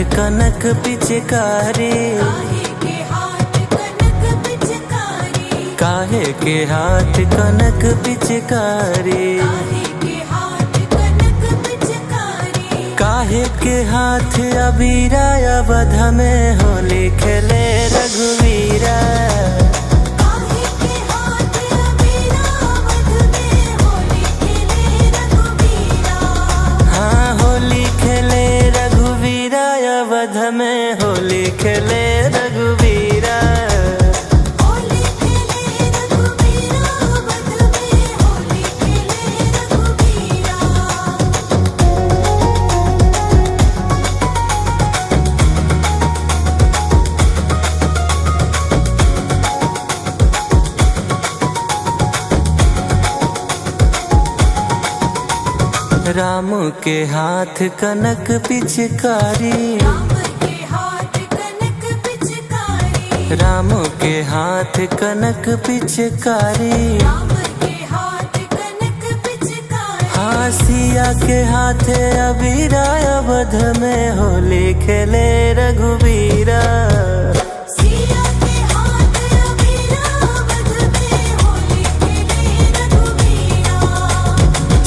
कनक पिचकारी, काहे के हाथ कनक पिचकारी, काहे के हाथ अबीरा अवध में होली खेले रघुवीरा। हाँ होली खेले रघुवीरा अवध में होली खेले रघुवीरा। राम के हाथ कनक पिचकारी, राम के हाथ कनक पिचकारी, हाँ सिया के हाथ अबीरा अवध में होली खेले रघुवीरा।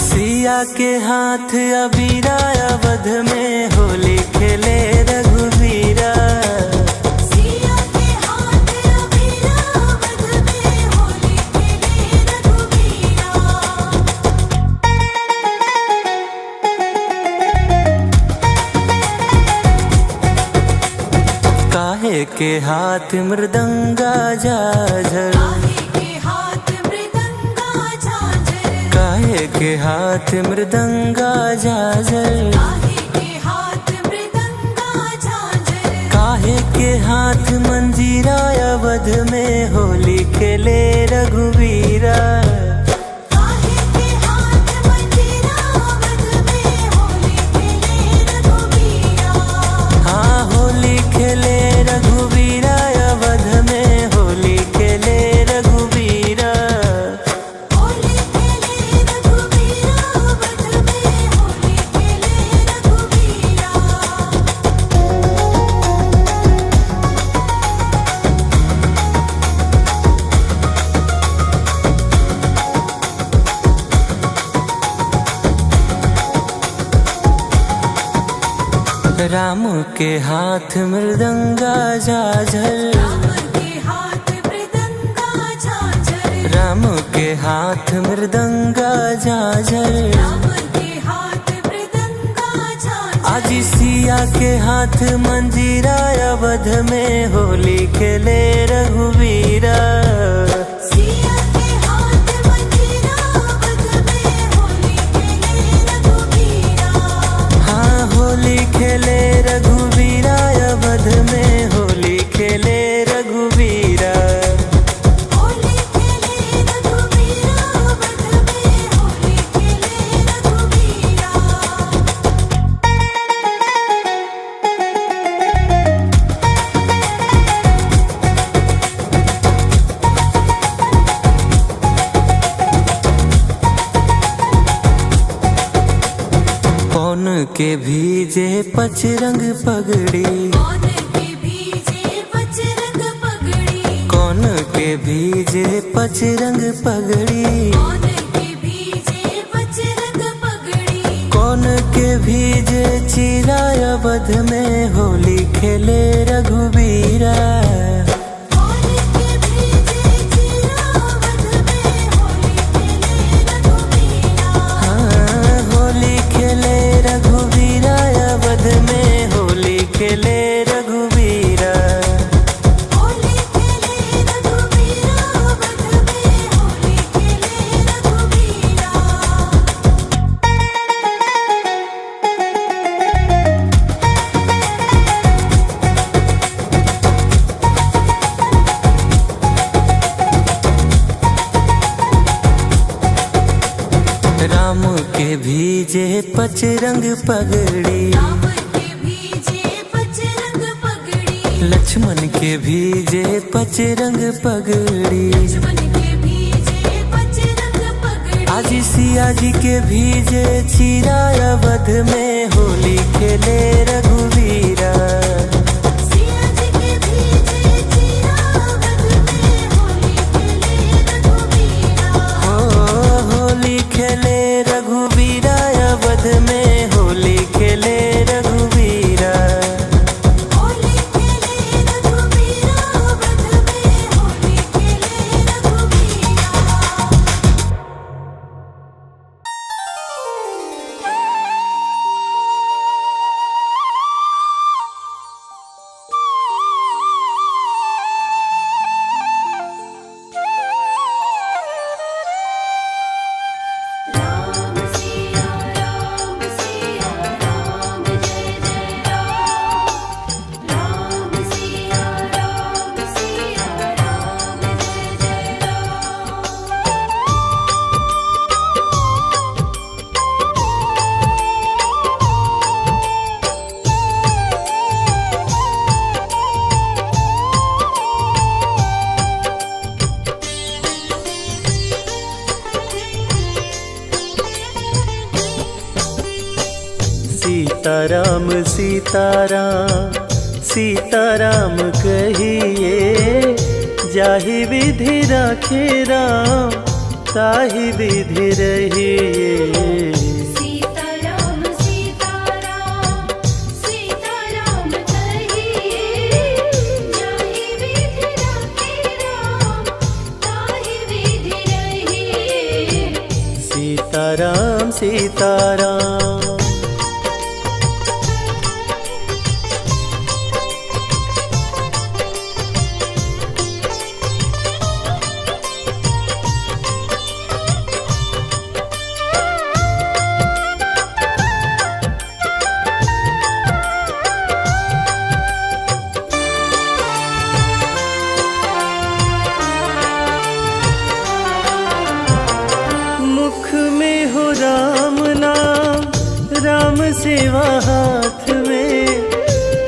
सिया के हाथ अबीरा अवध में होली खेले रघुवीरा। काहे के हाथ मृदंगा झांझर, काहे के हाथ मृदंगा झांझर, काहे के हाथ मंजीरा अवध में होली खेले रघुवीरा। हाँ होली खेले रघुवीरा अवध में होली खेले रघुवीरा। राम के हाथ मृदंगा झांझर, राम के हाथ मृदंगा झांझर, आज सिया के हाथ मंजीरा अवध में होली खेले रघुवीरा। होली खेले रघुवीरा अवध में होली खेले रघुवीरा। कौन के भीजे पचरंग पगड़ी, कौन के भीजे पचरंग पगड़ी, कौन के भीजे चिरा अवध में होली खेले रघुवीरा। में होली खेले रघुवीरा। राम के भीजे पचरंग पगड़ी, लक्ष्मण के भीजे पचरंग पगड़ी, आज सिया जी के भीजे चिरा अवध में होली खेले रघुवीरा। सिया जी के भीजे चिरा अवध में होली खेले रघुवीरा। हो होली खेले रघुवीरा अवध में होली खेले रघुवीरा। होली खेले रघुवीरा अवध में होली खेले रघुवीरा। राम सिया राम जय जय राम। राम सिया राम जय जय राम। सीताराम सीताराम सीताराम कहिए, जाहि विधि राखे राम ताहि विधि रहिए। सीताराम सीताराम सीताराम कहिए, जाहि विधि राखे राम ताहि विधि रहिए। सीताराम सीताराम। मुख में हो राम नाम, राम सेवा हाथ में,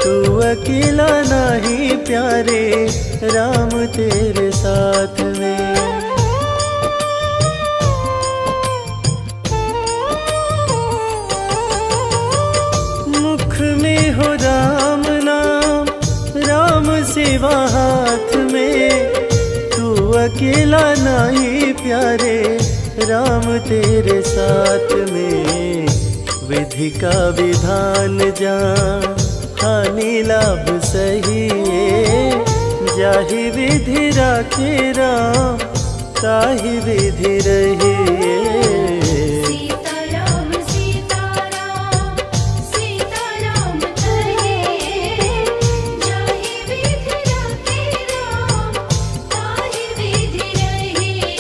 तू अकेला नहीं प्यारे, राम तेरे साथ में। मुख में हो राम नाम, राम सेवा हाथ में, तू अकेला नहीं प्यारे, राम तेरे साथ में। विधि का विधान जान, हानि लाभ सही है, जाहि विधि राखे राम ताहि विधि रहिए। सीताराम सीताराम सीताराम कहिए, जाहि विधि राखे राम ताहि विधि रहिए।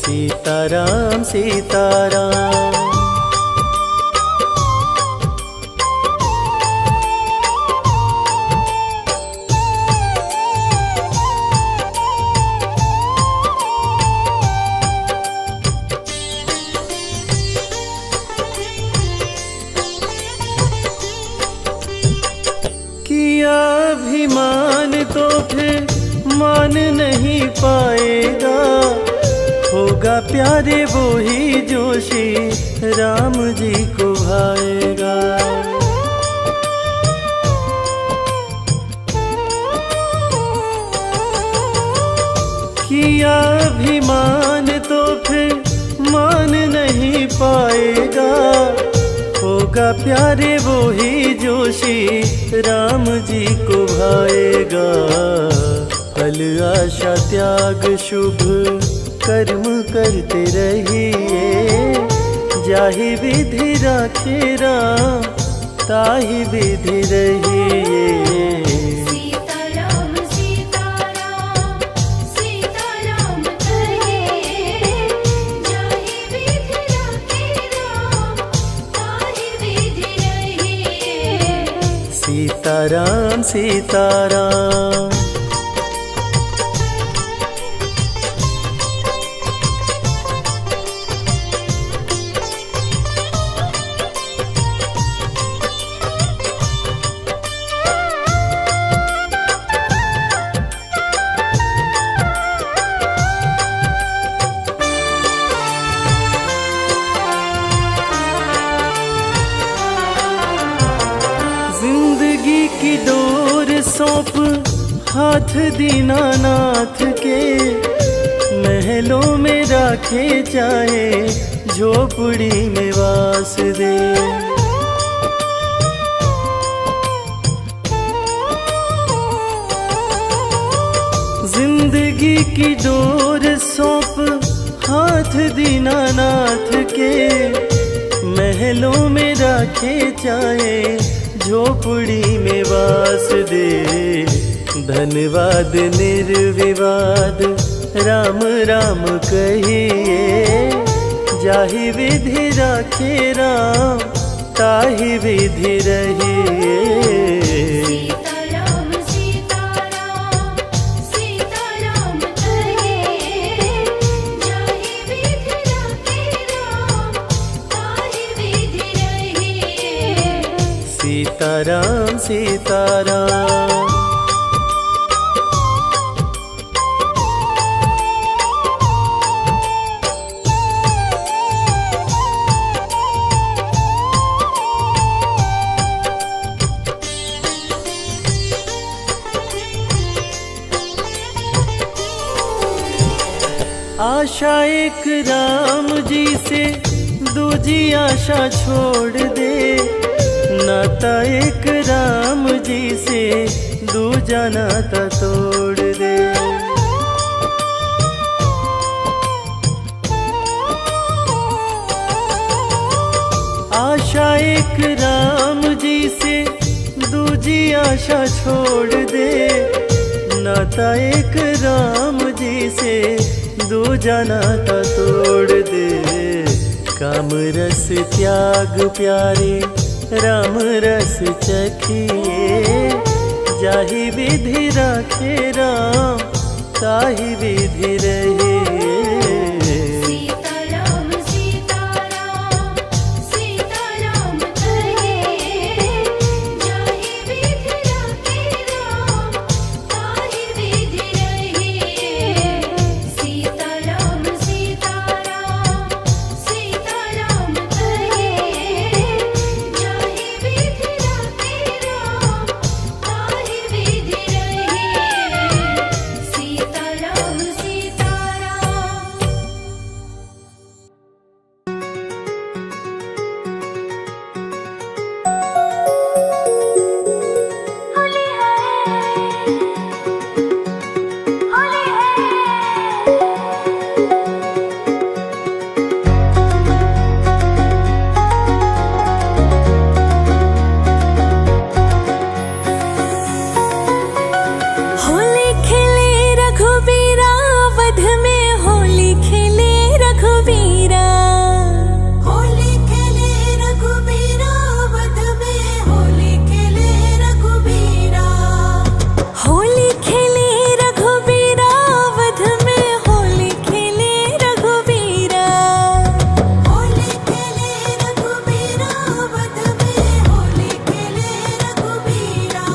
सीताराम सीताराम। किया अभिमान तो फिर मान नहीं पाएगा, होगा प्यारे वो ही जोशी राम जी को भाएगा। किया अभिमान तो फिर मान नहीं पाएगा, होगा प्यारे वो ही जोशी राम जी को भाएगा। फल आशा त्याग शुभ कर्म करते रहिए, जाहि विधि राखे राम ताहि विधि रहिए। सीताराम सीताराम सीताराम कहिए, जाहि विधि राखे राम ताहि विधि रहिए। सीताराम सीताराम। की डोर सौंप हाथ दीनानाथ के, महलों में राखे जाए झोपड़ी में वास दे। जिंदगी की डोर सौंप हाथ दीनानाथ के, महलों में राखे जाए झोपड़ी में वास दे। धन्यवाद निर्विवाद राम राम कहिए, जाहि विधि राखे राम ताहि विधि रहिए। सीताराम सीताराम सीताराम कहिए, जाहि विधि राखे राम ताहि विधि रहिए। सीताराम सीताराम। आशा एक राम जी से दूजी आशा छोड़ दे, नाता एक राम जी से दूजा नाता तोड़ दे। आशा एक राम जी से दूजी आशा छोड़ दे, नाता एक राम जी से दूजा नाता तोड़ दे। काम रस त्याग प्यारे राम रस चखिए, जाहि विधि राखे राम ताहि विधि रहिए। सीताराम सीताराम सीताराम कहिए, जाहि विधि राखे राम ताहि विधि रहिए। सीताराम सीताराम सीताराम कहिए, जाहि विधि राखे राम ताहि विधि रहिए। सीताराम सीताराम। होली है होली होली खेले रघुबीरा, वध में होली खेले रघुबीरा। होली खेले रघुबीरा, वध में होली खेले रघुबीरा। होली खेले रघुबीरा, वध में होली खेले रघुबीरा। होली खेले रघुबीरा, वध में होली खेले रघुबीरा।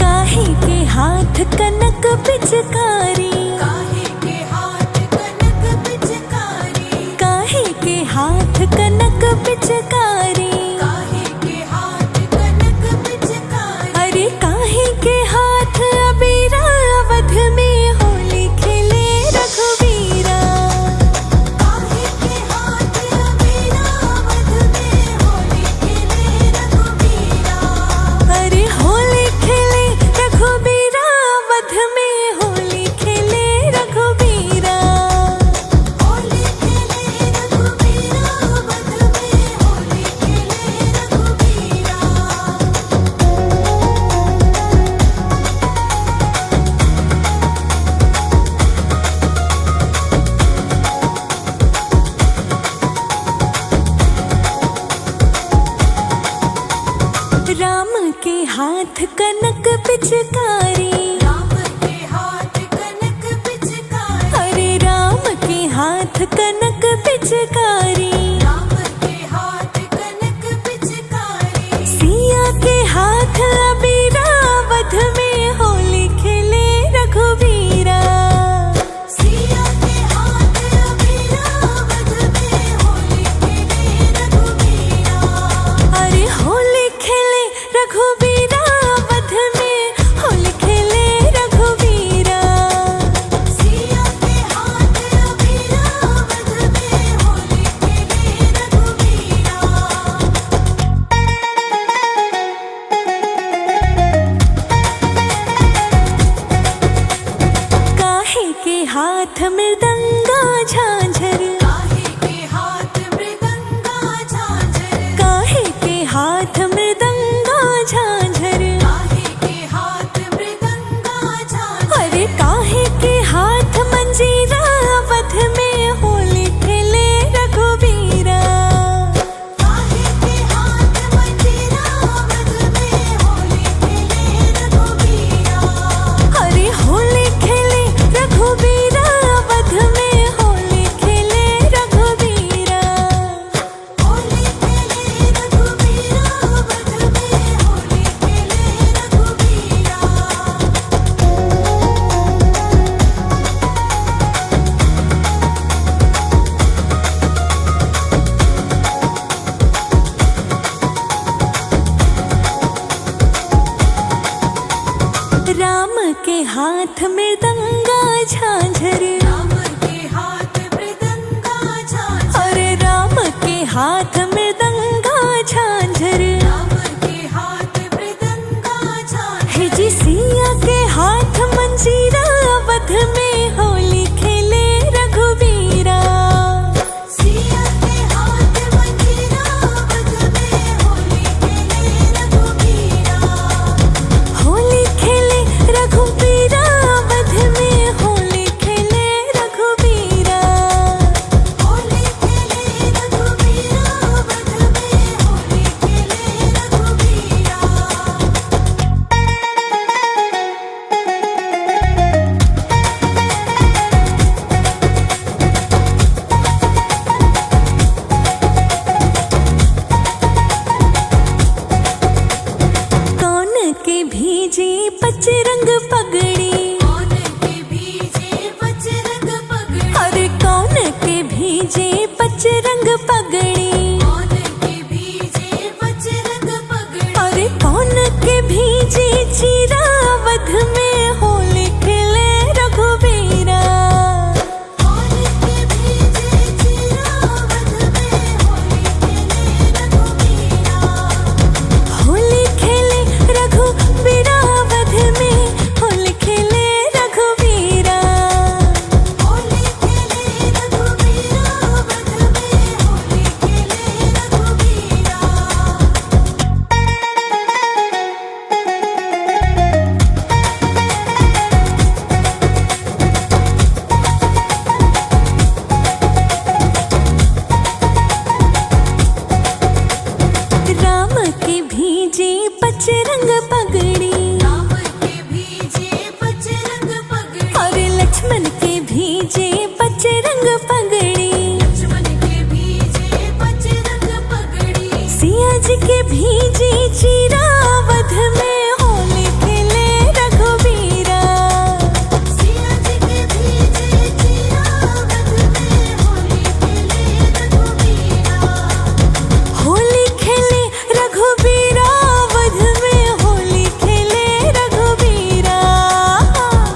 काहे के हाथ कनक पिचकारी, काहे के हाथ कनक पिचकारी। काहे के हाथ कनक पिचकारी, काहे के हाथ कनक पिचकारी। अरे काहे के हाथ अबीरा, वध में होली खेले रघुबीरा। काहे के हाथ अबीरा, वध में होली खेले रघुबीरा। अरे होली खेले रघुबीरा, वध में होली खेले रघुबीरा। होली खेले रघुबीरा, वध में होली खेले रघुबीरा। राम के हाथ कनक पिचकारी, राम के हाथ कनक पिचकारी। अरे राम के हाथ कनक पिचकारी, राम के हाथ कनक पिचकारी। सिया के हाथ अबीरा, वध में होली खेले रघुबीरा। सिया के हाथ अबीरा, वध में होली खेले रघुबीरा। अरे होली खेले रघुबीरा, हाथ मृदंगा झांझर, काहे के हाथ मृदंगा झांझर, काहे के हाथ मृदंगा झांझर, काहे के हाथ मृदंगा झांझर, अरे काहे के हाथ मंजीरा, वध में होली खेले रघुवीरा। काहे के हाथ मंजीरा, वध में होली खेले रघुवीरा। अरे होली खेले रघुवीरा, वध में होली खेले रघुवीरा। होली खेले रघुवीरा, वध में होली खेले रघुवीरा। राम के हाथ मृदंगा झांझर, राम के हाथ मृदंगा झांझर, अरे राम के हाथ मृदंगा झांझर, राम के हाथ मृदंगा झांझर, हे जी सिया के हाथ मंजीरा, वध में होली खेले रघुवीरा। सिया के हाथ मंजीरा, वध में होली खेले रघुवीरा। होली खेले रघुवीरा, वध में होली खेले रघुवीरा। होली खेले रघुवीरा, वध में होली खेले रघुवीरा। कौन के भीजी पचरंग पगड़ी, कौन के भीजे बजरंग पगड़ी, अरे कौन के भीजे पचरंग पगड़ी, कौन के भीजे बजरंग पगड़ी, अरे कौन के भीजी चीरा, वध में होली खेले रघुवीरा। कौन के भीजे चीरा, वध में होली खेले रघुवीरा। होली खेले रघुवीरा, वध में होली खेले रघुवीरा। होली खेले रघुवीरा, वध में होली खेले रघुवीरा। राम के भीजे पचरंग पगड़ी, राम के भीजे बजरंग पगड़ी, अरे लक्ष्मण के भीजे पचरंग पगड़ी, लक्ष्मण के भीजे बजरंग पगड़ी, सिया जी के भीजे चीरा, वध में होली खेले रघुवीरा। सिया जी के भीजे चीरा, वध में होली खेले रघुवीरा। होली खेले रघुवीरा, वध में होली खेले रघुवीरा।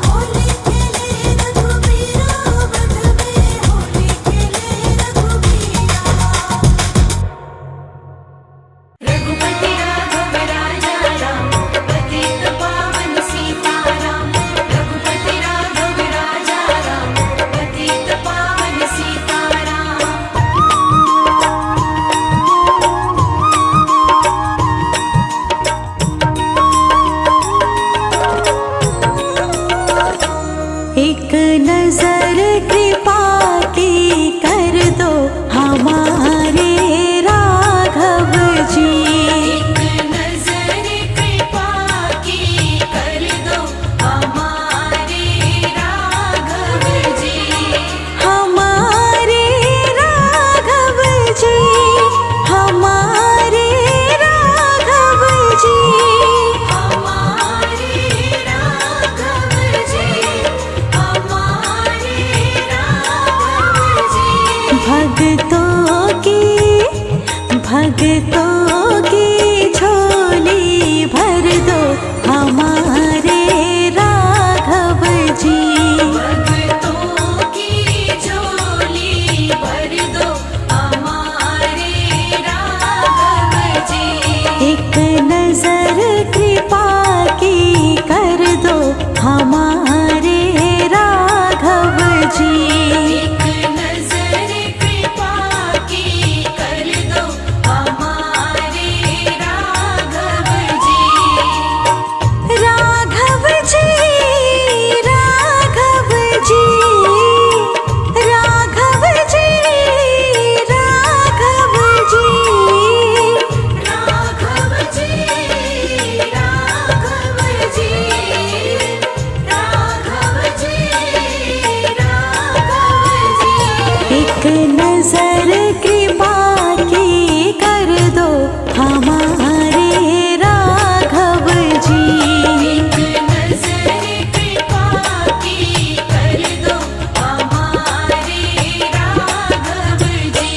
होली खेले रघुवीरा, वध में होली खेले रघुवीरा। रघुपति राघव राजा राम, पतित पावन सीताराम। रघुपति राघव राजा राम, पतित पावन सीताराम। एक नजर कृपा की कर दो हमारे राघव जी। एक नजर कृपा की कर दो हमारे राघव जी। हमारे राघव जी, हमारे राघव जी। हमारे राघव जी, हमारे राघव जी। भक्तों की झोली भर दो हमारे राघव जी। भक्तों की झोली भर दो हमारे राघव जी। एक नजर कृपा की कर दो हमारे राघव जी। एक नजर कृपा की कर दो हमारे राघव जी। एक नजर कृपा की कर दो हमारे राघव जी।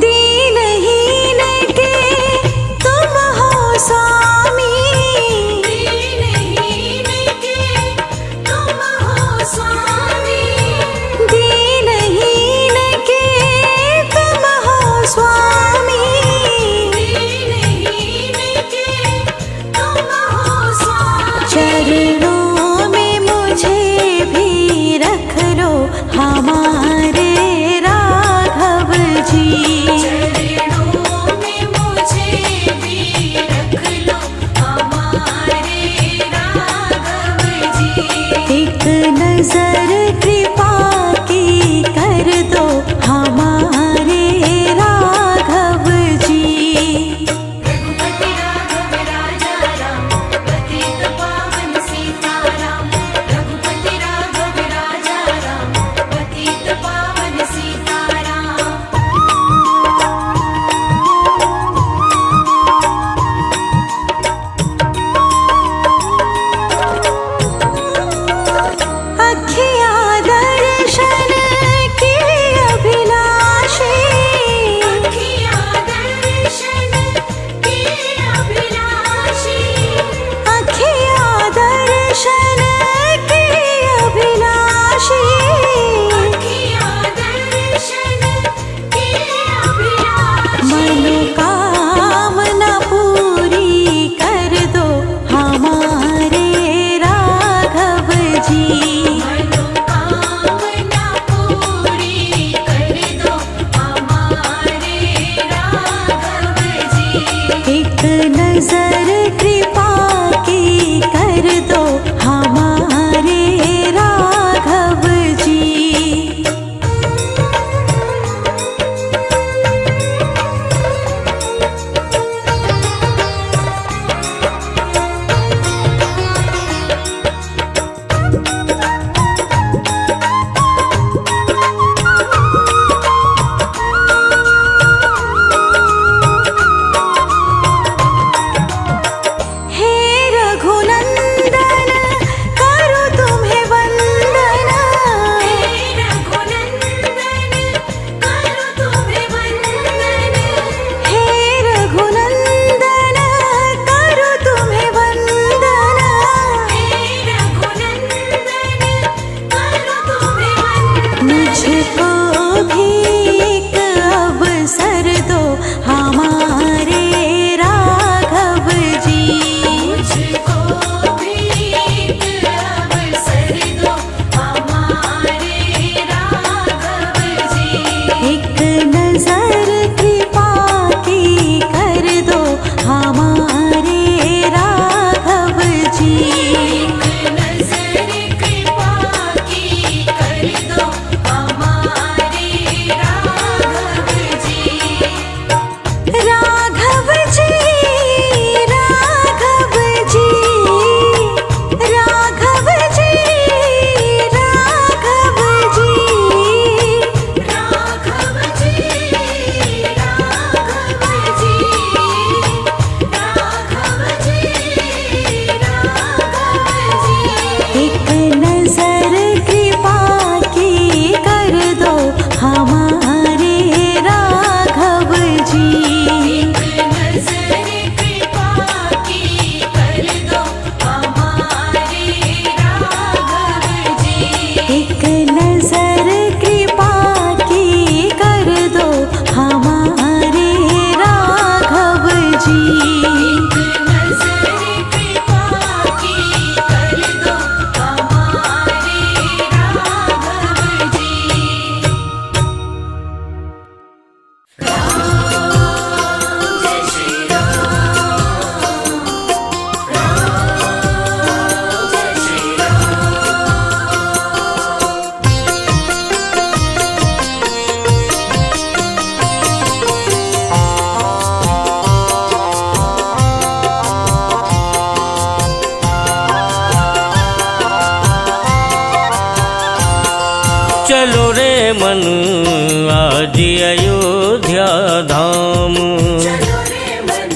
दीनहीन के तुम हो स्वामी, दीनहीन के तुम हो स्वामी, दीनहीन के तुम हो स्वामी। दीनहीन के तुम हो स्वामी। चरणों में मुझे भी रख लो हमारे राघव जी। चरणों में मुझे भी रख लो हमारे राघव जी। एक नजर कृपा की कर दो हमारे राघव जी। रघुपति राघव राजा राम, पतित पावन सीताराम। रघुपति राघव राजा राम, पतित पावन सीताराम। अखिया दर्शन की अभिलाषी, अखिया दर्शन की अभिलाषी। अखिया दर्शन की अभिलाषी। अखिया दर्शन की अभिलाषी। मनोकामना पूरी कर दो हमारे राघव जी। मनोकामना पूरी कर दो हमारे राघव जी। एक नजर कृपा की कर दो हमारे राघव जी। हे रघुनंदन मन आज अयोध्या धाम। चलो रे मन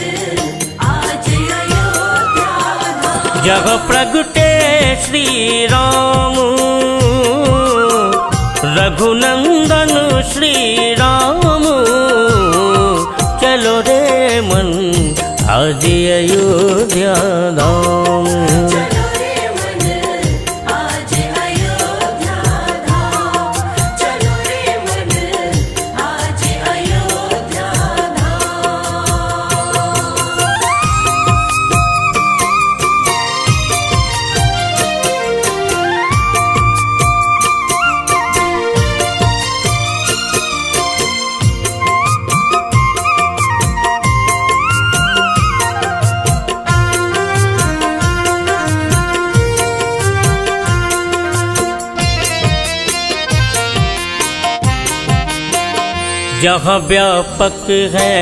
आज अयोध्या धाम। जग प्रगटे श्री राम रघुनंदन श्री राम। चलो रे मन आज अयोध्या धाम। चलो रे मन आज अयोध्या धाम। चलो रे मन आज अयोध्या धाम। जहाँ व्यापक है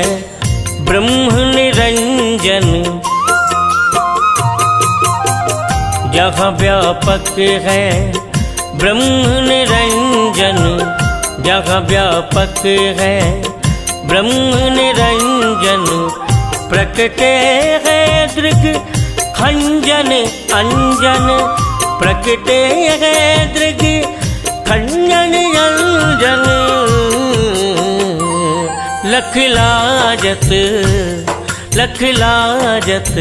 ब्रह्म निरंजन। जहाँ व्यापक है ब्रह्म निरंजन। जहाँ व्यापक है ब्रह्म निरंजन। प्रकटे है दृग खंजन अंजन। प्रकटे है दृग खंजन अंजन। लख लाजत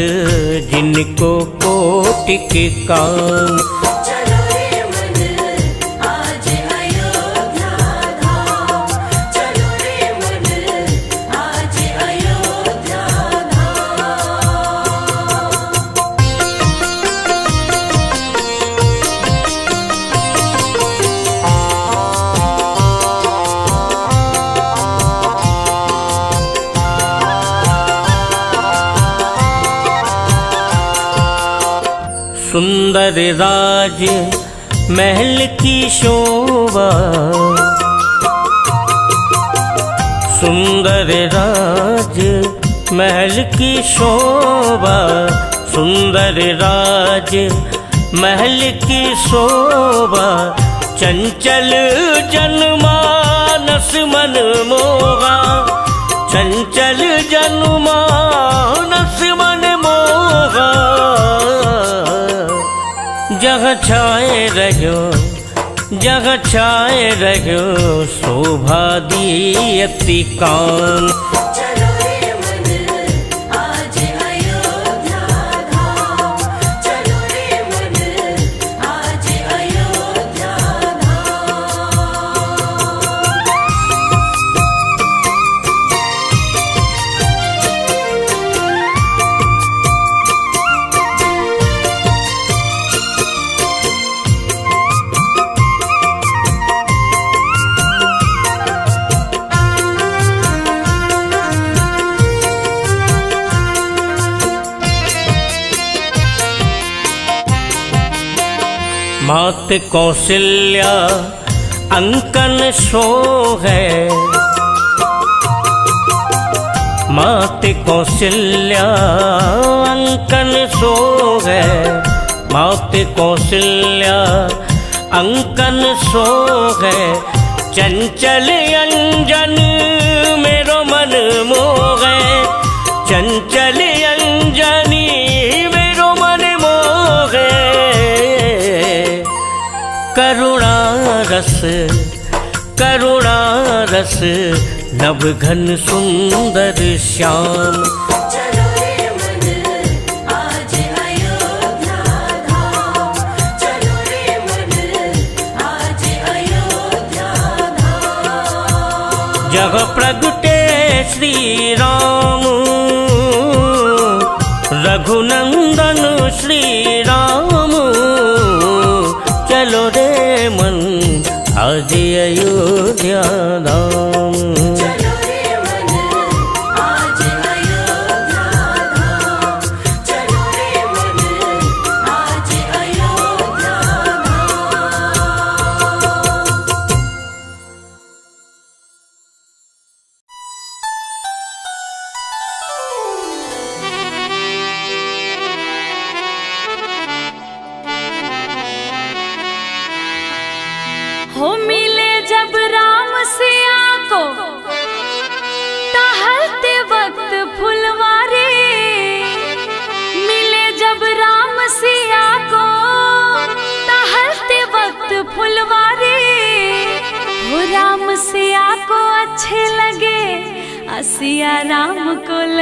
जिनको कोटिक काम। चलो रे मन आज अयोध्या धाम। चलो रे मन आज अयोध्या धाम। सुंदर राज महल की शोभा। सुंदर राज महल की शोभा। सुंदर राज महल की शोभा। चंचल जनमानस मन मोहा। चंचल जनमानस मन मोहा। जहाँ छाए रहो जहाँ छाए रहो शोभा दी अति काम। चलो रे मन आज अयोध्या धाम। चलो रे मन आज अयोध्या धाम। मात कौशल्या अंकन सो है। मात कौशल्या अंकन सो है। मात कौशल्या अंकन सो है। चंचल अंजन मेरो मन मोहे। चंचल अंजनी मेरो मन मोहे। करुणा रस नभ घन सुंदर श्याम। चलो रे मन आज अयोध्या धाम। चलो रे मन आज अयोध्या धाम। जग प्रगटे श्री राम रघुनंदन श्री राम। चलो रे मन आज अयोध्या धाम। चलो रे मन आज अयोध्या धाम। चलो रे मन आज अयोध्या धाम। हो मिले जब राम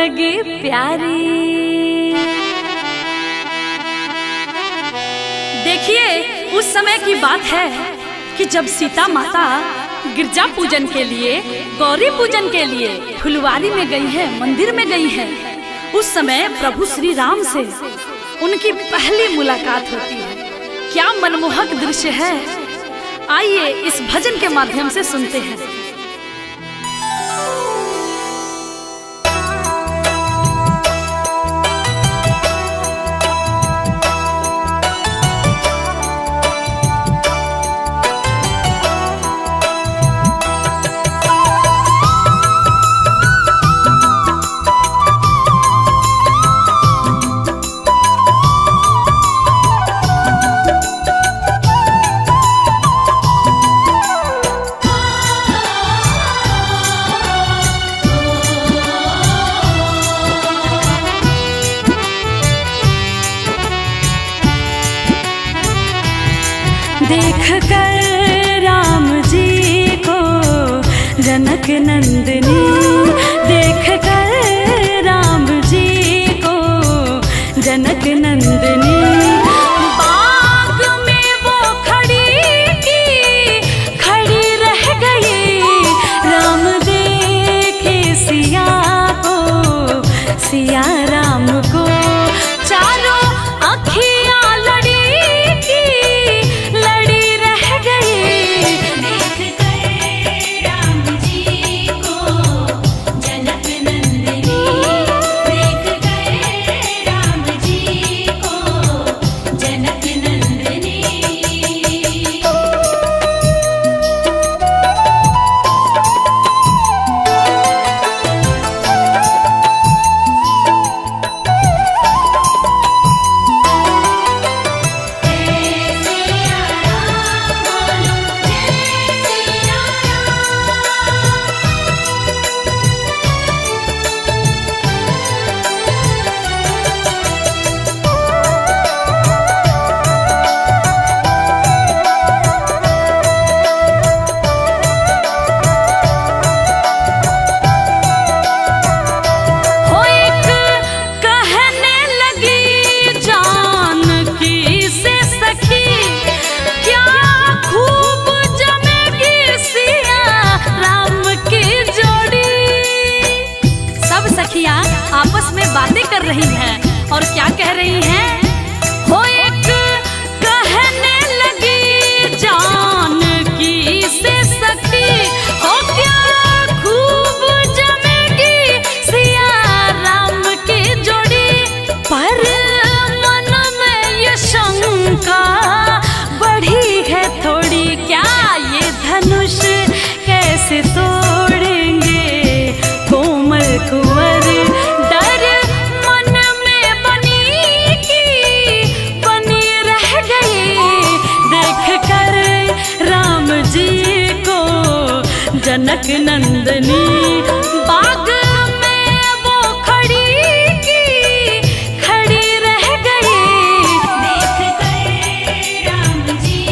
लगे प्यारी। देखिए, उस समय की बात है कि जब सीता माता गिरजा पूजन के लिए, गौरी पूजन के लिए फुलवारी में गई है, मंदिर में गई है। उस समय प्रभु श्री राम से उनकी पहली मुलाकात होती है। क्या मनमोहक दृश्य है, आइए इस भजन के माध्यम से सुनते हैं। देख कर राम जी को जनक नंदनी, देख कर राम जी को जनक नंदनी। बाग में वो खड़ी रह गई। राम देखे सिया को, सिया राम को। चारों अखियां आपस में बातें कर रही हैं और क्या कह रही हैं? हो एक कहने लगी जानकी से सखी, हो क्या खूब जमेगी सिया राम की जोड़ी। पर मन में ये शंका बढ़ी है थोड़ी, क्या ये धनुष कैसे तोड़ेंगे कोमल कुंवर। जनक नंदनी बाग में वो खड़ी रह गई। देख कर राम जी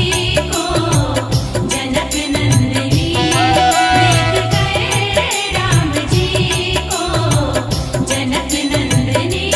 को जनक नंदनी, देख कर राम जी को जनक नंदनी।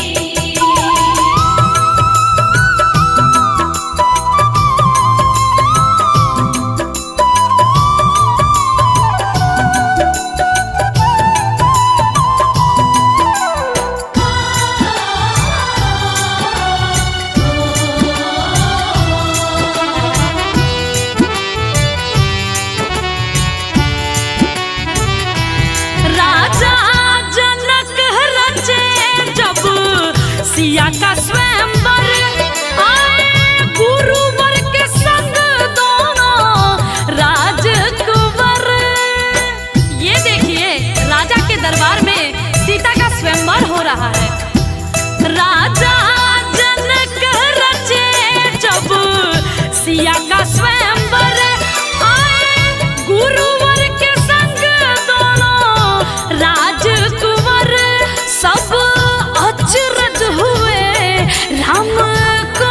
सिया का स्वयंवर आए गुरुवर के संग दोनों राजकुंवर। ये देखिए, राजा के दरबार में सीता का स्वयंवर हो रहा है। राजा जनक रचे जब सिया का स्वयंवर आए गुरुवर के संग दोनों राजकुंवर। सब अचरज हुए राम को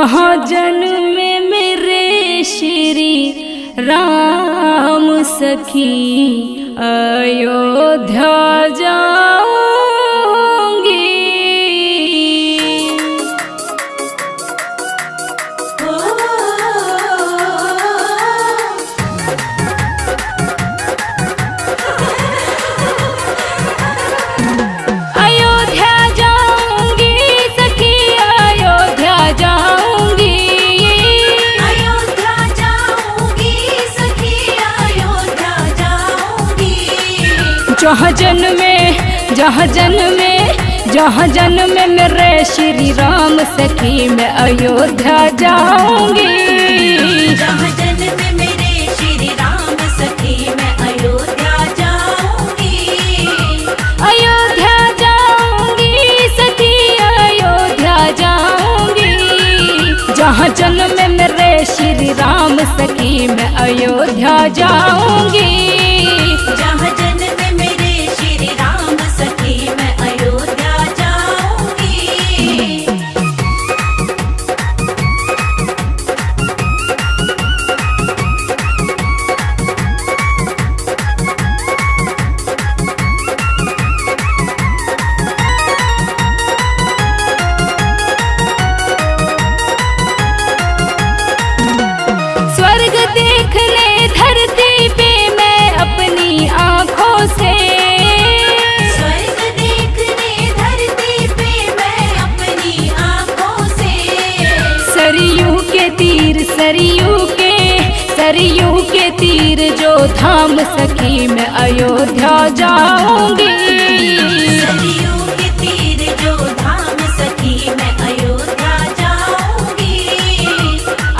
जहाँ जन्म में मेरे श्री राम सखी अयोध्या जाऊंगी। अयोध्या जाऊंगी सखी अयोध्या जाऊंगी। अयोध्या जाऊंगी सखी अयोध्या जाऊंगी। जहाँ जन्म में मेरे श्री राम सखी मैं अयोध्या जाऊंगी। जहाँ जन्म में मेरे श्री राम सखी मैं अयोध्या जाऊंगी। अयोध्या जाऊंगी सखी अयोध्या जाऊंगी। जहाँ जन्म में मेरे श्री राम सखी मैं अयोध्या जाऊंगी। जहाँ जन्म में मेरे श्री राम सखी मैं अयोध्या जाऊंगी। स्वर्ग देखने धरती पे मैं अपनी आँखों से। स्वर्ग देखने धरती पे मैं अपनी आँखों से। सरयू के तीर जो थाम सखी मैं अयोध्या जाऊंगी। सरयू के तीर जो धाम सखी मैं अयोध्या जाऊंगी।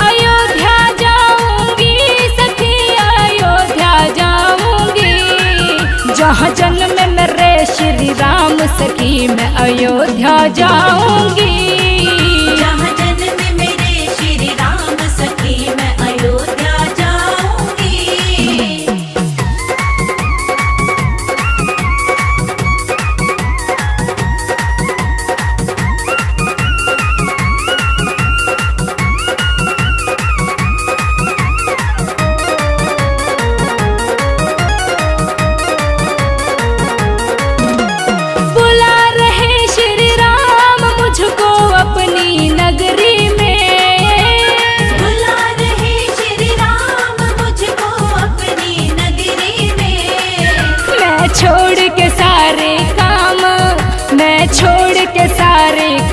अयोध्या जाऊंगी सखी अयोध्या जाऊंगी। जहाँ जन्म में मेरे श्री राम सखी मैं अयोध्या जाऊंगी। जहाँ जन्म में मेरे श्री राम सखी मैं अयोध्या जाऊंगी। बुला रहे श्री राम मुझको अपनी नगरी में। बुला रहे श्री राम मुझको अपनी नगरी में। मैं छोड़ के सारे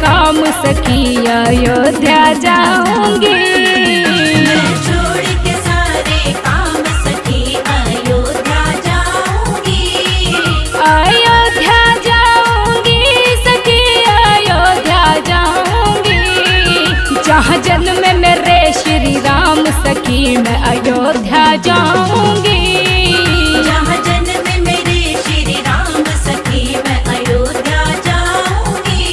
काम सखी अयोध्या जाऊंगी। मैं छोड़ के सारे काम सखी अयोध्या जाऊंगी। अयोध्या जाऊंगी सखी अयोध्या जाऊंगी। जहाँ जन्म में मेरे श्री राम सखी मैं अयोध्या जाऊंगी। जहाँ जन्म में मेरे श्री राम सखी मैं अयोध्या जाऊंगी।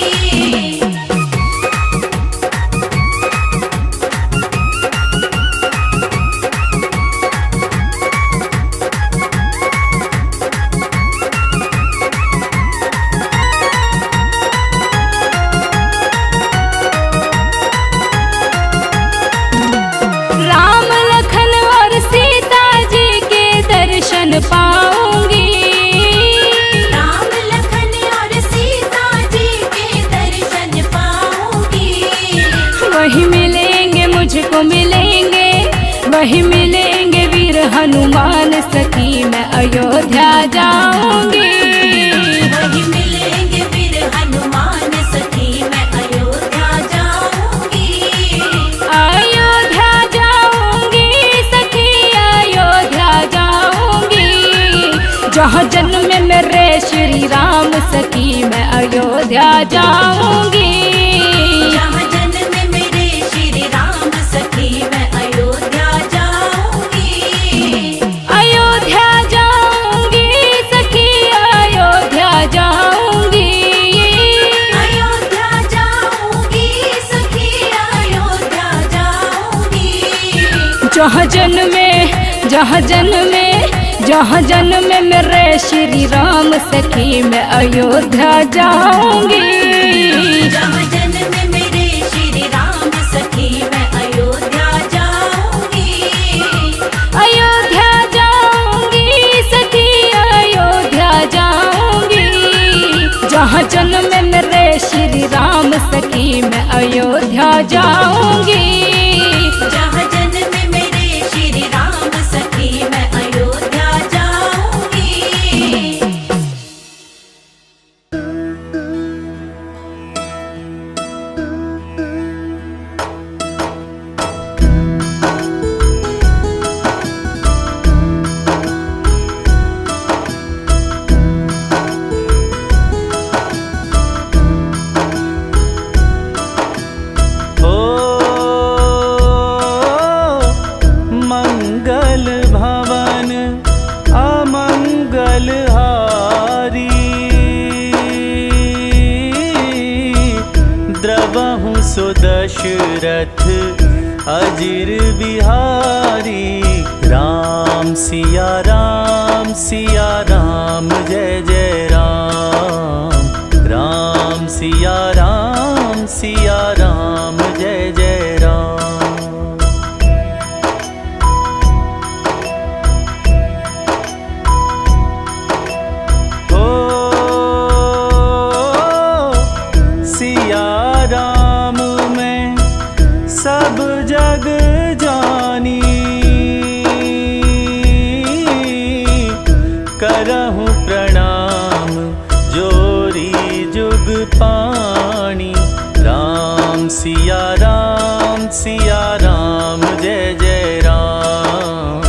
राम लखन और सीता जी के दर्शन पाऊंगी। राम लखन और सीता जी के दर्शन पाऊंगी। वही मिलेंगे मुझको वही मिलेंगे वीर हनुमान सखी मैं अयोध्या जाऊंगी। वही मिलेंगे वीर हनुमान सखी मैं अयोध्या जाऊंगी। अयोध्या जाऊंगी सखी अयोध्या जाऊंगी। जहाँ जन्म में मेरे श्री राम सखी मैं अयोध्या जाऊंगी। जहाँ जन्म में मेरे श्री राम सखी मैं अयोध्या जाऊंगी। अयोध्या जाऊंगी सखी अयोध्या जाऊंगी। अयोध्या जाऊंगी सखी अयोध्या जाऊंगी। जहाँ जन्म में मेरे श्री राम सखी मैं अयोध्या जाऊंगी। जहाँ जन्म में मेरे श्री राम सखी अयोध्या जाऊंगी। जहाँ जन्म मेरे श्री राम सखी मैं अयोध्या जाऊंगी। मंगल भवन अमंगल हारी, द्रवहु सुदशरथ अजिर बिहारी। राम सिया राम जय जय राम। राम सिया राम जय जय राम। हो सिया राम में सब जग जानी, करहु प्रणाम जोरी जुग पानी। राम सिया राम जय जय राम।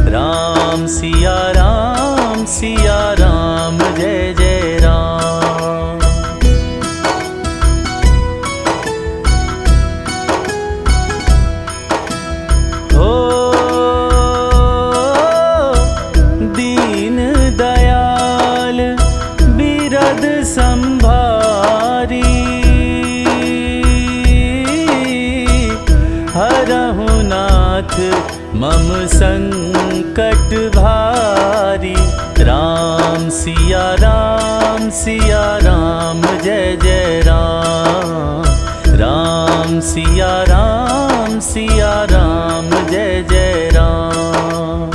राम सिया राम जय जय राम। हो दीन दयाल बिरद संभारी, हरहु नाथ मम संकट भारी। राम सिया राम जय जय राम। राम सिया राम जय जय राम।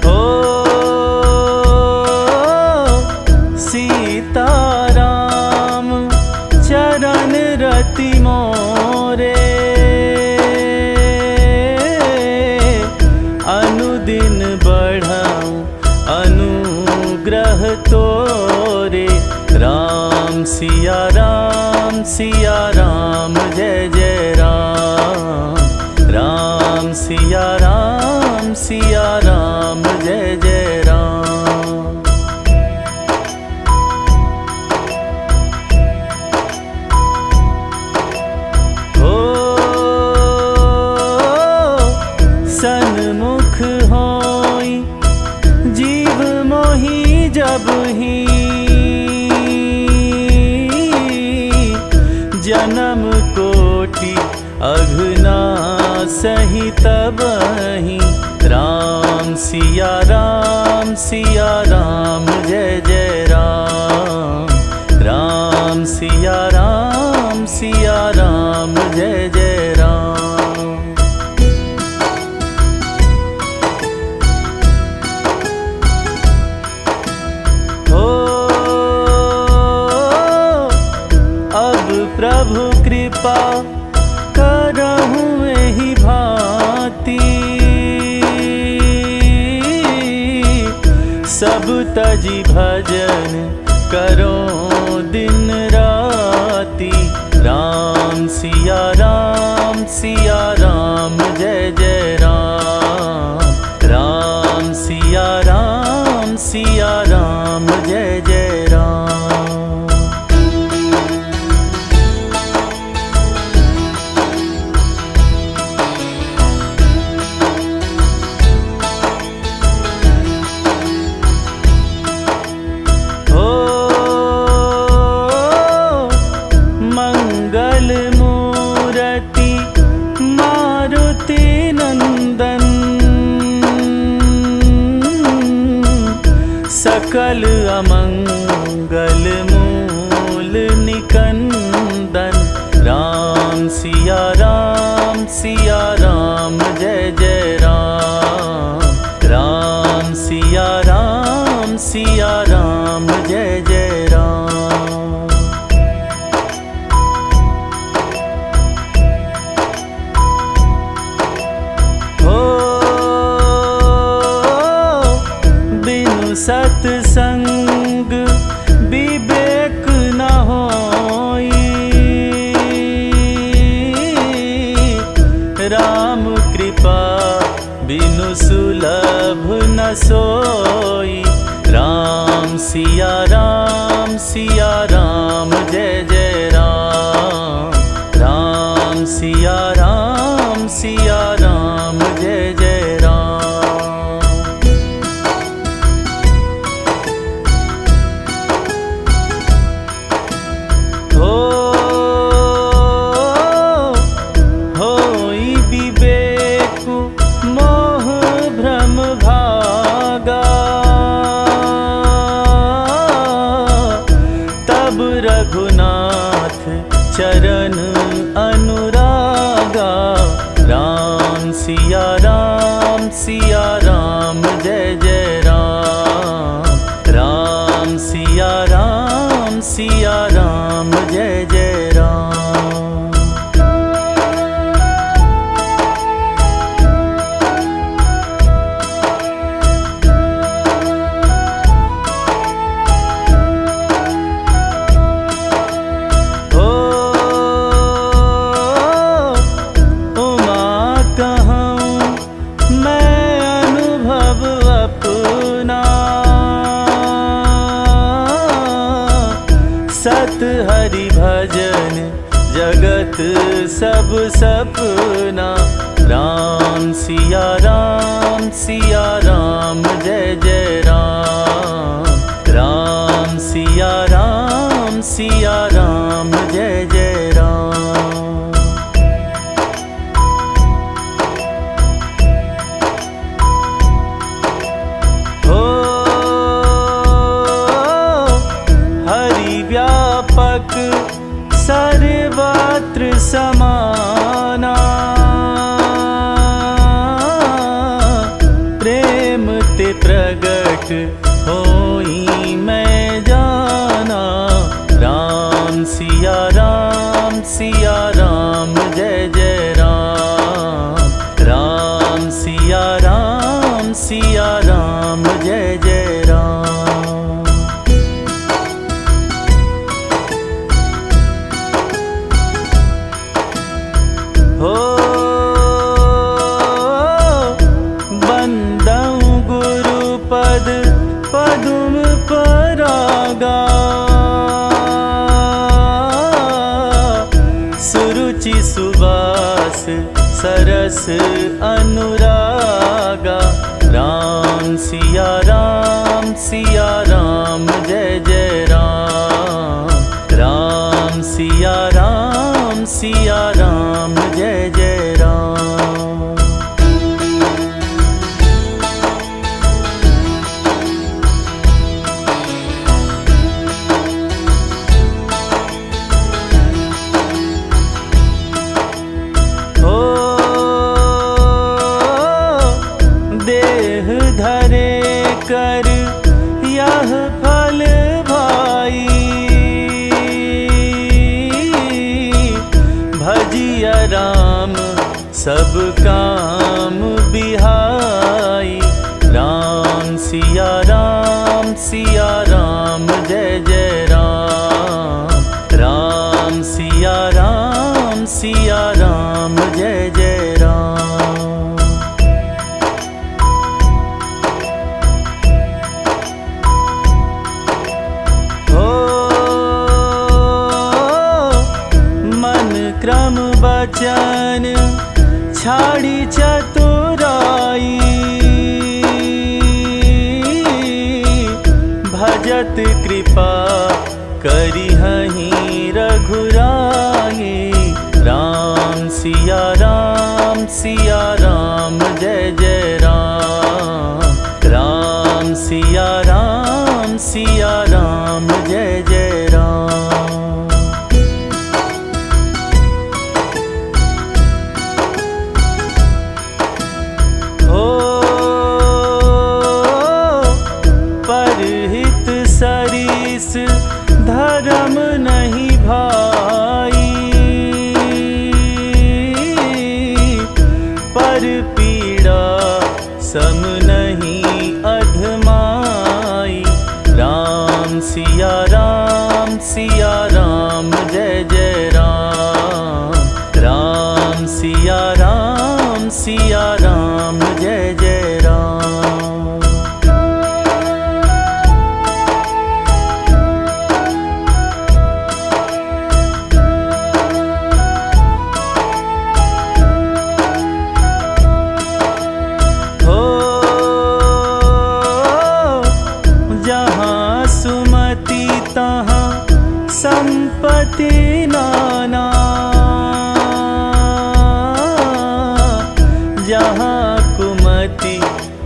हो सीताराम चरण रति मोरे, अनुदिन बढ़ाऊं अनुग्रह तोरे। राम सिया राम जय जय राम। राम सिया राम जय जय राम। हो सन्मुख होई जीव मोहि जबहि, जन्म कोटि अघनासहि तबहि। राम सिया राम जय जय राम। राम सिया राम जय जय राम। हो अब प्रभु कृपा करहु एहि भांति, सब तजी भजन करो दिन राति। राम सिया राम जय जय राम। राम सिया राम जय जय राम। हो मंगल मूर्ति मारुति नंदन, सकल अमंगल मूल निकंदन। राम सिया राम सिया राम जय जय राम। राम सिया राम जय जय राम। होई विवेक मोह भ्रम भागा, तब रघुनाथ चरण अनुरागा। राम सिया राम जय जय राम। राम सिया राम जय जय राम। सत हरि भजन जगत सब सपना। राम सिया राम जय जय राम। राम सिया राम जय जय राम। व्यापक सर्वत्र समाना, प्रेम ते प्रगट होई मैं जाना। राम सिया राम जय जय राम। राम सिया राम जय जय राम। बंदऊ गुरुपद पदुम परागा, सुरुचि सुवास सरस अनुरागा। राम सिया राम जय जय राम। राम सिया राम जय जय राम। देह धरे कर यह फल भाई, भजिया राम सब काम बिहाई। राम सिया राम जय जय राम। राम सिया राम जय जय राम। क्रम वचन छाड़ी चतुराई, भजत कृपा करी हहीं रघुराई। राम सिया राम जय जय राम। राम सिया राम जय जय राम। परहित सरिस धर्म नहीं भाई, पर पीड़ा सम नहीं अधमाई। राम सिया राम जय जय राम। राम सिया राम जय जय राम।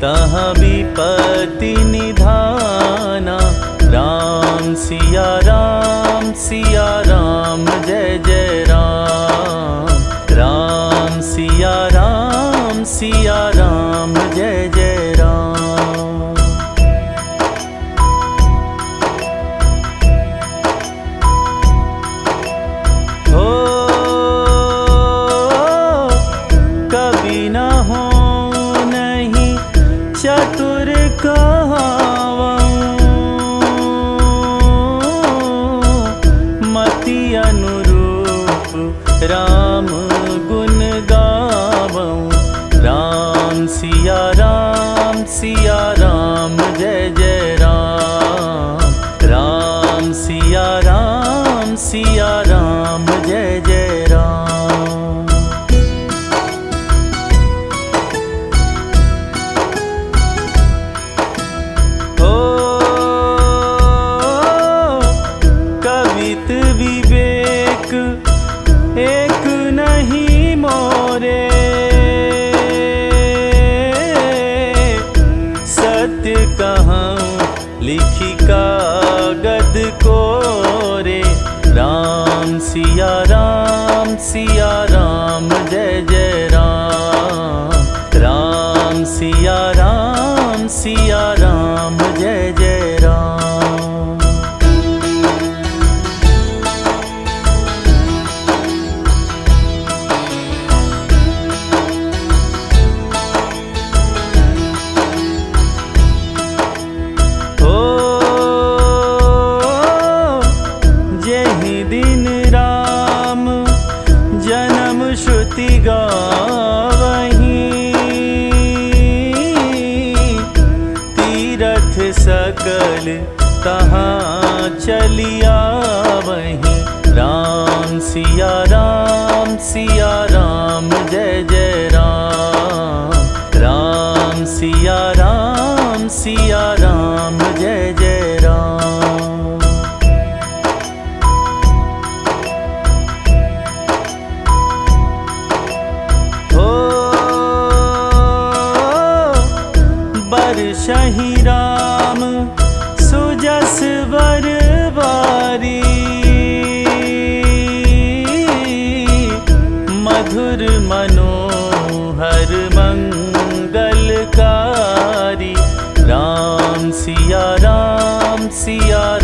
तहाँ विपत्ति निधाना। राम सिया राम जय जय राम। राम सिया राम जय जय राम। हो कभी न हो नहीं चतुर कहावऊं। मति अनुरूप राम गुण गावऊं। राम सिया राम जय जय राम। राम सिया राम जय जय राम। हो कवित विवेक एक नहीं मोरे। सत्य कहूँ लिखी कागद कोरे। राम सिया राम जय जय राम। राम सिया राम जय जय राम। हो जहि दिन राम जन्म श्रुति गावहीं। तीरथ सकल तहाँ चलिया वहीं। राम सिया राम जय जय राम। राम सिया राम जय जय राम। हो बरसहि राम सुजस बरबारी। मधुर मनोहर मंगलकारी। राम सिया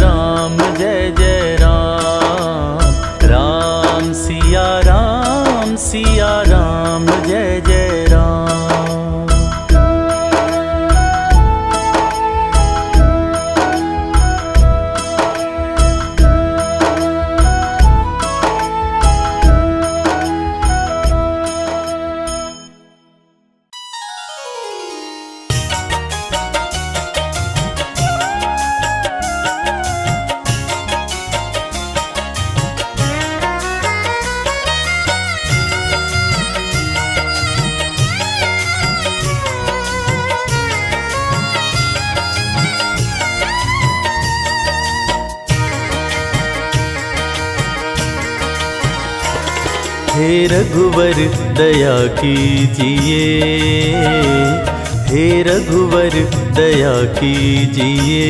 राम जय जय राम। राम सिया राम जय जय राम। हे रघुवर दया कीजिए। हे रघुवर दया कीजिए।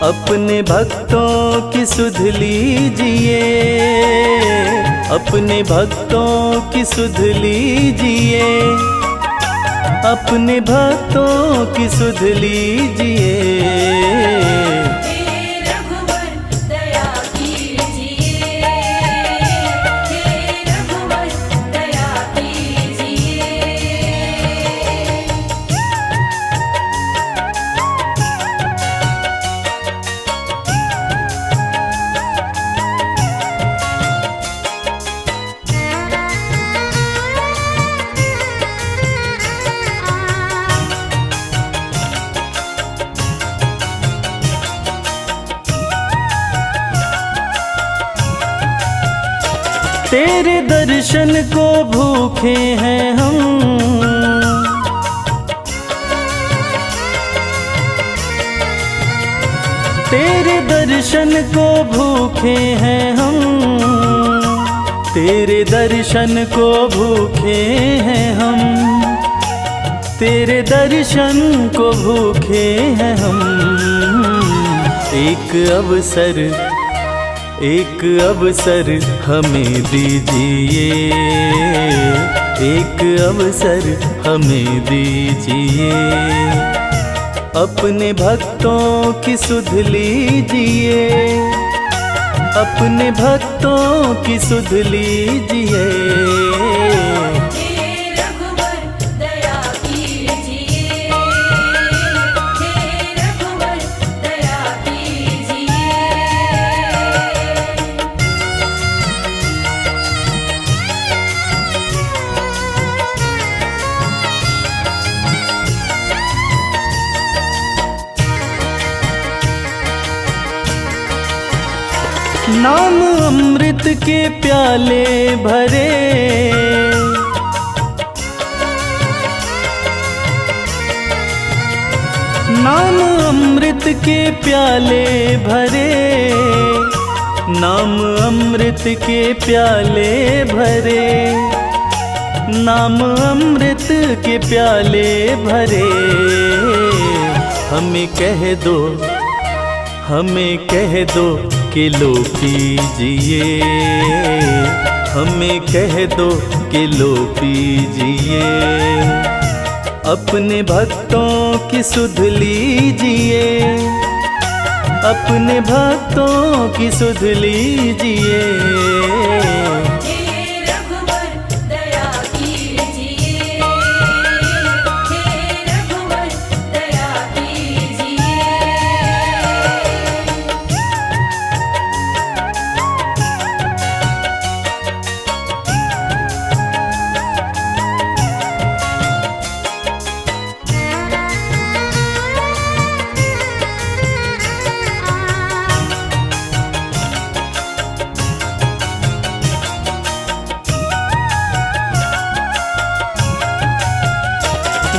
अपने भक्तों की सुध लीजिए। अपने भक्तों की सुध लीजिए। अपने भक्तों की सुध लीजिए। तेरे दर्शन को भूखे हैं हम। तेरे दर्शन को भूखे हैं हम। तेरे दर्शन को भूखे हैं हम। तेरे दर्शन को भूखे हैं हम। एक अवसर हमें दीजिए, एक अवसर हमें दीजिए। अपने भक्तों की सुध लीजिए, अपने भक्तों की सुध लीजिए। नाम अमृत के प्याले भरे, नाम अमृत के प्याले भरे, नाम अमृत के प्याले भरे, नाम अमृत के प्याले भरे। हमें कह दो कि लो पीजिए, हमें कह दो कि लो पीजिए। अपने भक्तों की सुध लीजिए, अपने भक्तों की सुध लीजिए।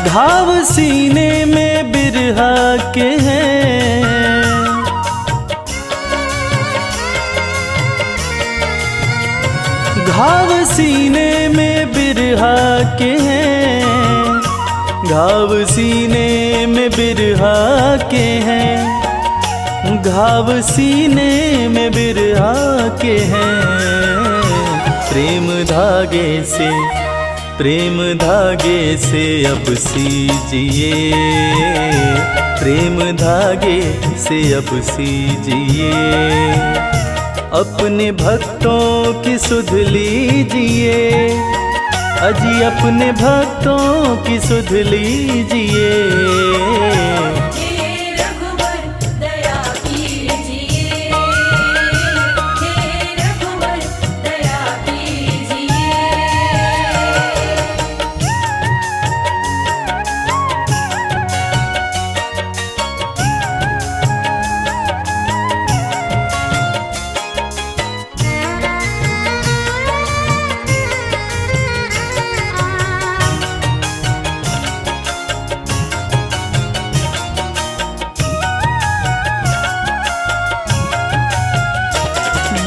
घाव सीने में बिरहा के हैं, घाव सीने में बिरहा के हैं, घाव सीने में बिरहा के हैं, घाव सीने में बिरहा के हैं। प्रेम धागे से अब सीजिए, प्रेम धागे से अब सीजिए। अपने भक्तों की सुध लीजिए, अजी अपने भक्तों की सुध लीजिए।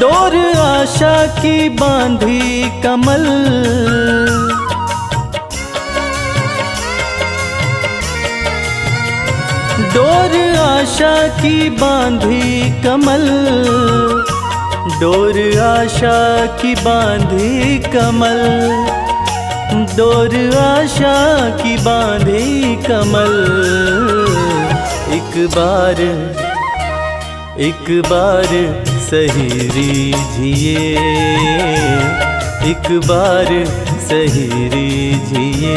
डोर आशा की बांधी कमल, डोर आशा की बांधी कमल, डोर आशा की बांधी कमल, डोर आशा की बांधी कमल। एक बार सही रीझिए, एक बार सही रीझिए।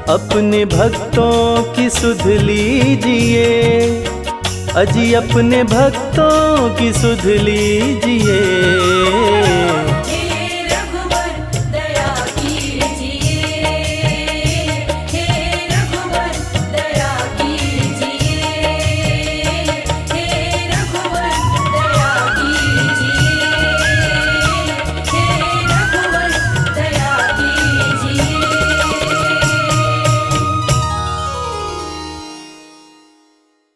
अपने भक्तों की सुध लीजिए, अजी अपने भक्तों की सुध लीजिए।